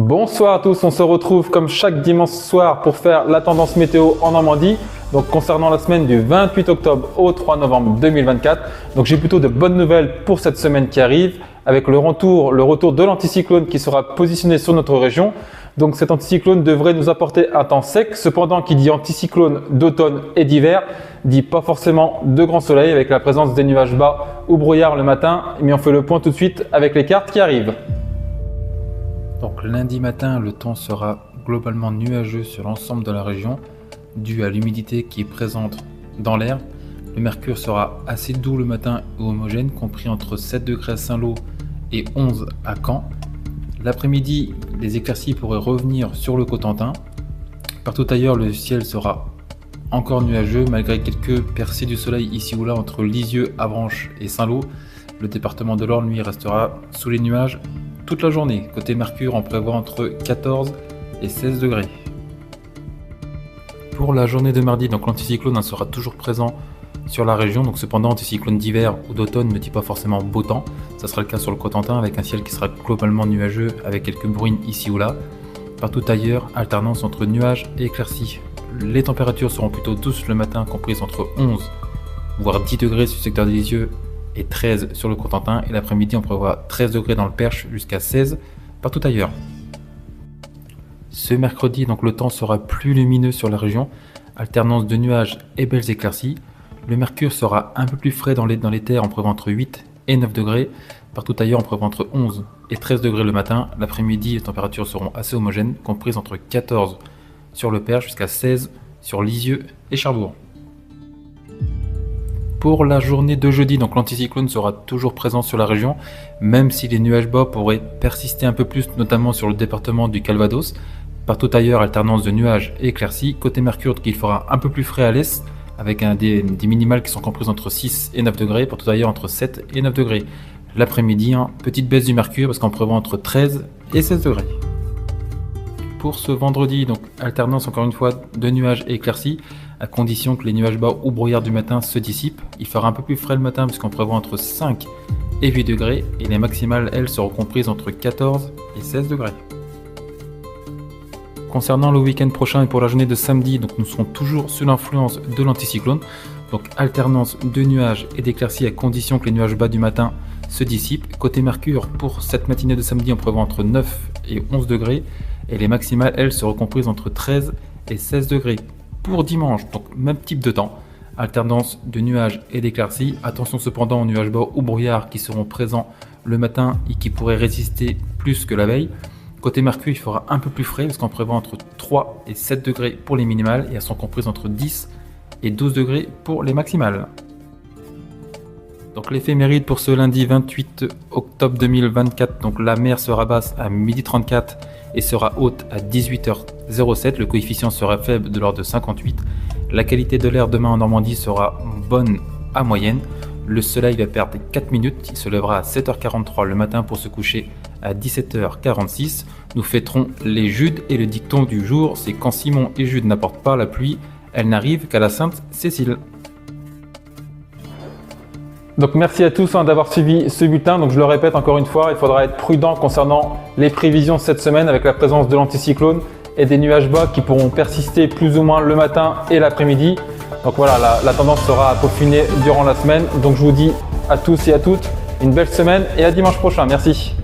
Bonsoir à tous, on se retrouve comme chaque dimanche soir pour faire la tendance météo en Normandie. Donc concernant la semaine du 28 octobre au 3 novembre 2024. Donc j'ai plutôt de bonnes nouvelles pour cette semaine qui arrive avec le retour de l'anticyclone qui sera positionné sur notre région. Donc cet anticyclone devrait nous apporter un temps sec. Cependant, qui dit anticyclone d'automne et d'hiver, dit pas forcément de grand soleil avec la présence des nuages bas ou brouillard le matin. Mais on fait le point tout de suite avec les cartes qui arrivent. Donc lundi matin, le temps sera globalement nuageux sur l'ensemble de la région, dû à l'humidité qui est présente dans l'air. Le mercure sera assez doux le matin et homogène, compris entre 7 degrés à Saint-Lô et 11 à Caen. L'après-midi, les éclaircies pourraient revenir sur le Cotentin. Partout ailleurs, le ciel sera encore nuageux, malgré quelques percées du soleil ici ou là entre Lisieux, Avranches et Saint-Lô. Le département de l'Orne, lui, restera sous les nuages toute la journée. Côté mercure, on prévoit entre 14 et 16 degrés. Pour la journée de mardi, donc l'anticyclone sera toujours présent sur la région. Donc cependant, anticyclone d'hiver ou d'automne ne dit pas forcément beau temps. Ça sera le cas sur le Cotentin avec un ciel qui sera globalement nuageux avec quelques bruines ici ou là. Partout ailleurs, alternance entre nuages et éclaircies. Les températures seront plutôt douces le matin, comprises entre 11 voire 10 degrés sur le secteur des Lisieux et 13 sur le Cotentin. Et l'après-midi, on prévoit 13 degrés dans le Perche jusqu'à 16 partout ailleurs. Ce mercredi, donc le temps sera plus lumineux sur la région, alternance de nuages et belles éclaircies. Le mercure sera un peu plus frais dans les terres, on prévoit entre 8 et 9 degrés. Partout ailleurs, on prévoit entre 11 et 13 degrés le matin. L'après-midi, les températures seront assez homogènes, comprises entre 14 sur le Perche jusqu'à 16 sur Lisieux et Cherbourg. Pour la journée de jeudi, donc l'anticyclone sera toujours présent sur la région, même si les nuages bas pourraient persister un peu plus, notamment sur le département du Calvados. Partout ailleurs, alternance de nuages et éclaircies. Côté mercure, il fera un peu plus frais à l'est, avec des minimales qui sont comprises entre 6 et 9 degrés, partout ailleurs entre 7 et 9 degrés. L'après-midi, petite baisse du mercure parce qu'on prévoit entre 13 et 16 degrés. Pour ce vendredi, donc alternance encore une fois de nuages et éclaircies, à condition que les nuages bas ou brouillard du matin se dissipent. Il fera un peu plus frais le matin puisqu'on prévoit entre 5 et 8 degrés et les maximales, elles, seront comprises entre 14 et 16 degrés. Concernant le week-end prochain et pour la journée de samedi, donc nous serons toujours sous l'influence de l'anticyclone. Donc alternance de nuages et d'éclaircies à condition que les nuages bas du matin se dissipent. Côté mercure, pour cette matinée de samedi, on prévoit entre 9 et 11 degrés et les maximales, elles, seront comprises entre 13 et 16 degrés. Pour dimanche, donc même type de temps, alternance de nuages et d'éclaircies. Attention cependant aux nuages bas ou brouillards qui seront présents le matin et qui pourraient résister plus que la veille. Côté mercure, il fera un peu plus frais parce qu'on prévoit entre 3 et 7 degrés pour les minimales et elles sont comprises entre 10 et 12 degrés pour les maximales. Donc l'éphéméride pour ce lundi 28 octobre 2024, donc la mer sera basse à 12h34 et sera haute à 18h07. Le coefficient sera faible de l'ordre de 58. La qualité de l'air demain en Normandie sera bonne à moyenne. Le soleil va perdre 4 minutes, il se lèvera à 7h43 le matin pour se coucher à 17h46. Nous fêterons les Judes et le dicton du jour, c'est quand Simon et Jude n'apportent pas la pluie, elle n'arrive qu'à la Sainte Cécile. Donc merci à tous d'avoir suivi ce bulletin. Donc je le répète encore une fois, il faudra être prudent concernant les prévisions cette semaine avec la présence de l'anticyclone et des nuages bas qui pourront persister plus ou moins le matin et l'après-midi. Donc voilà, la tendance sera à peaufiner durant la semaine. Donc je vous dis à tous et à toutes une belle semaine et à dimanche prochain. Merci.